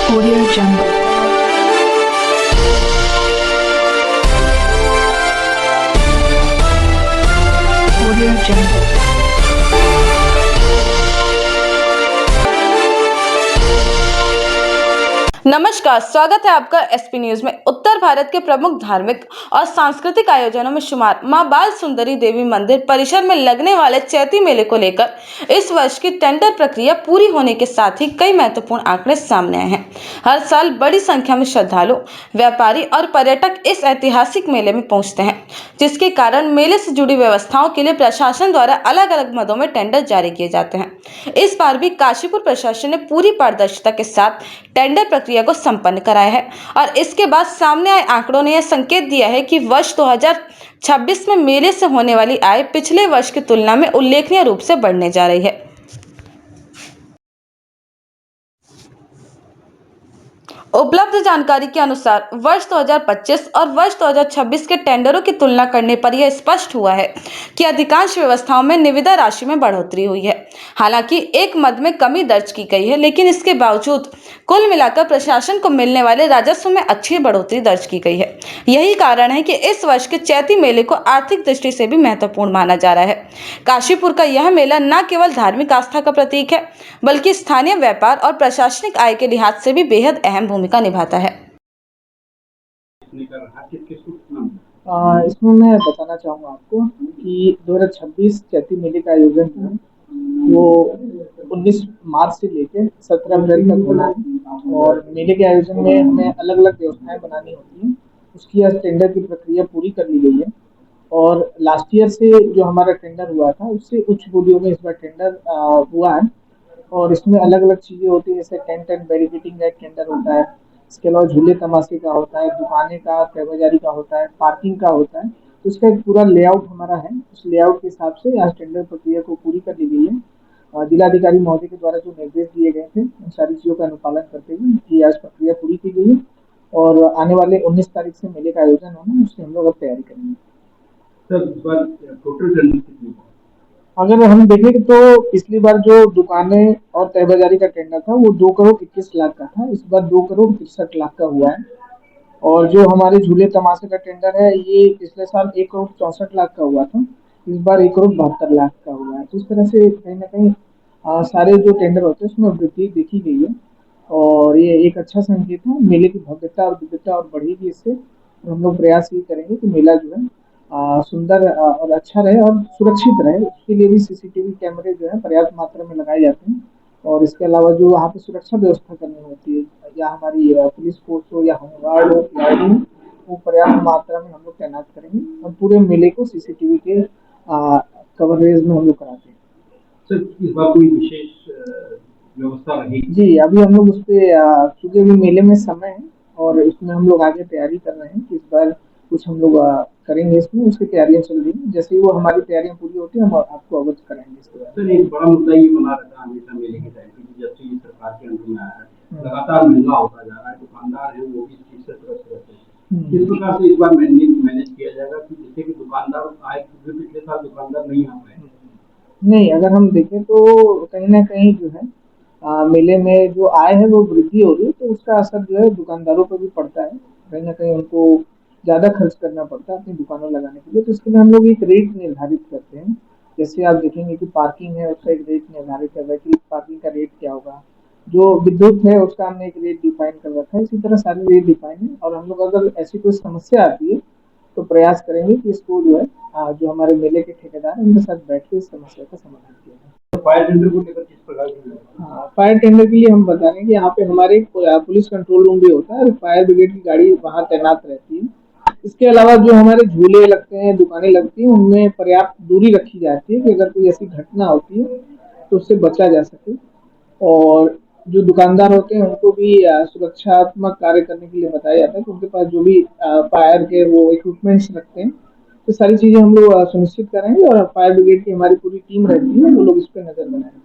Audio Jungle. Audio Jungle. नमस्कार, स्वागत है आपका एसपी न्यूज में। उत्तर भारत के प्रमुख धार्मिक और सांस्कृतिक आयोजनों में शुमार मां बाल सुंदरी देवी मंदिर परिसर में लगने वाले चैती मेले को लेकर इस वर्ष की टेंडर प्रक्रिया पूरी होने के साथ ही कई महत्वपूर्ण आंकड़े सामने आए हैं। हर साल बड़ी संख्या में श्रद्धालु, व्यापारी और पर्यटक इस ऐतिहासिक मेले में पहुंचते हैं, जिसके कारण मेले से जुड़ी व्यवस्थाओं के लिए प्रशासन द्वारा अलग अलग मदों में टेंडर जारी किए जाते हैं। इस बार भी काशीपुर प्रशासन ने पूरी पारदर्शिता के साथ टेंडर प्रक्रिया को संपन्न कराया है और इसके बाद सामने आए आंकड़ों ने यह संकेत दिया है कि वर्ष 2026 में मेले से होने वाली आय पिछले वर्ष की तुलना में उल्लेखनीय रूप से बढ़ने जा रही है। उपलब्ध जानकारी के अनुसार वर्ष 2025 और वर्ष 2026 के टेंडरों की तुलना करने पर यह स्पष्ट हुआ है कि अधिकांश व्यवस्थाओं में निविदा राशि में बढ़ोतरी हुई है। हालांकि एक मद में कमी दर्ज की गई है, लेकिन इसके बावजूद कुल मिलाकर प्रशासन को मिलने वाले राजस्व में अच्छी बढ़ोतरी दर्ज की गई है। यही कारण है कि इस वर्ष के चैती मेले को आर्थिक दृष्टि से भी महत्वपूर्ण माना जा रहा है। काशीपुर का यह मेला न केवल धार्मिक आस्था का प्रतीक है, बल्कि स्थानीय व्यापार और प्रशासनिक आय के लिहाज से भी बेहद अहम भूमिका निभाता है। इसमें मैं बताना चाहूँगा आपको कि 2026 चैती मेले का आयोजन है वो 19 मार्च से लेकर 17 अप्रैल तक होना है और मेले के आयोजन में हमें अलग अलग व्यवस्थाएं बनानी होती हैं। उसकी आज टेंडर की प्रक्रिया पूरी कर ली गई है और लास्ट ईयर से जो हमारा टेंडर हुआ था उससे उच्च बोलियों में इस बार टेंडर हुआ है और इसमें अलग अलग चीज़ें होती हैं, जैसे टेंट एंड बैरिकेडिंग का एक टेंडर होता है, इसके अलावा झूले तमाशे का होता है, दुकानें का, तय बाजारी का होता है, पार्किंग का होता है। तो इसका एक पूरा लेआउट हमारा है। उस लेआउट के हिसाब से आज टेंडर प्रक्रिया को पूरी कर ली गई है। जिलाधिकारी महोदय के द्वारा जो निर्देश दिए गए थे उन सारी चीज़ों का अनुपालन करते हुए की आज प्रक्रिया पूरी की गई है और आने वाले 19 तारीख से मेले का आयोजन होना है, उसकी हम लोग अब तैयारी करेंगे। सर, इस बार टोटल टेंडर कितनी? अगर हम देखें तो पिछली बार जो दुकानें और तय बाजारी का टेंडर था वो 2 करोड़ 21 लाख का था, इस बार 2 करोड़ 63 लाख का हुआ है। और जो हमारे झूले तमाशे का टेंडर है ये पिछले साल 1 करोड़ 64 लाख का हुआ था, इस बार 1 करोड़ 72 लाख का हुआ है। तो इस तरह से कहीं ना कहीं सारे जो टेंडर होते हैं उसमें वृद्धि देखी गई है और ये एक अच्छा संकेत है। मेले की भव्यता और दिव्यता और बढ़ेगी इससे। हम लोग प्रयास ये करेंगे कि मेला जो है सुंदर और अच्छा रहे और सुरक्षित रहे। उसके लिए भी सीसीटीवी कैमरे जो है पर्याप्त मात्रा में लगाए जाते हैं और इसके अलावा जो वहाँ पे सुरक्षा व्यवस्था करनी होती है या हमारी पुलिस फोर्स हो या होमगार्ड हो या आर्मी हो, वो पर्याप्त मात्रा में हम लोग तैनात करेंगे और पूरे मेले को सीसीटीवी के कवरेज में हम लोग कराते हैं। सर, इस बार कोई विशेष व्यवस्था रहेगी? जी, अभी हम लोग उस पर चूंकि अभी मेले में समय है और इसमें हम लोग आगे तैयारी कर रहे हैं कि इस बार कुछ हम लोग करेंगे, इसमें उसकी तैयारियां चल रही हैं। जैसे ही वो हमारी तैयारियां पूरी होती है हम आपको अवगत कराएंगे इसके बारे में। सर, एक बड़ा मुद्दा ये बना रहता है हमेशा मेले के टाइम पे, जब से ये सरकार के अंदर में आया है लगातार महंगा होता जा रहा है, दुकानदार है वो भी इस चीज से त्रस्त रहते हैं। किस प्रकार से इस बार मैनेज किया जाएगा कि जिससे कि दुकानदार आए, पिछले साल दुकानदार नहीं आ पाए? नहीं, अगर हम देखें तो कहीं ना कहीं जो है मेले में जो आय है वो वृद्धि हो रही है, तो उसका असर जो है दुकानदारों पर भी पड़ता है। कहीं ना कहीं उनको ज़्यादा खर्च करना पड़ता है अपनी दुकानों लगाने के लिए, तो इसके लिए हम लोग एक रेट निर्धारित करते हैं। जैसे आप देखेंगे कि पार्किंग है उसका एक रेट निर्धारित कर रहा है कि पार्किंग का रेट क्या होगा, जो विद्युत है उसका हमने एक रेट डिफाइन कर रखा है। इसी तरह सारे रेट डिफाइन है और हम लोग अगर ऐसी कोई समस्या आती है तो प्रयास करेंगे कि इसको जो है जो हमारे मेले के ठेकेदार हैं उनके साथ बैठ के इस समस्या का समाधान किया जाए। तो फायर टेंडर को लेकर किस प्रकार की? फायर टेंडर के लिए हम बता रहे हैं कि यहाँ पे हमारे पुलिस कंट्रोल रूम भी होता है और फायर ब्रिगेड की गाड़ी वहाँ तैनात रहती है। इसके अलावा जो हमारे झूले लगते हैं, दुकानें लगती हैं, उनमें पर्याप्त दूरी रखी जाती है कि अगर कोई ऐसी घटना होती है तो उससे बचा जा सके। और जो दुकानदार होते हैं उनको भी सुरक्षात्मक कार्य करने के लिए बताया जाता है कि उनके पास जो भी फायर के वो इक्विपमेंट्स रखते हैं, तो सारी चीज़ें हम लोग सुनिश्चित करेंगे और फायर ब्रिगेड की हमारी पूरी टीम रहती है, वो लोग इस पर नज़र बनाएंगे।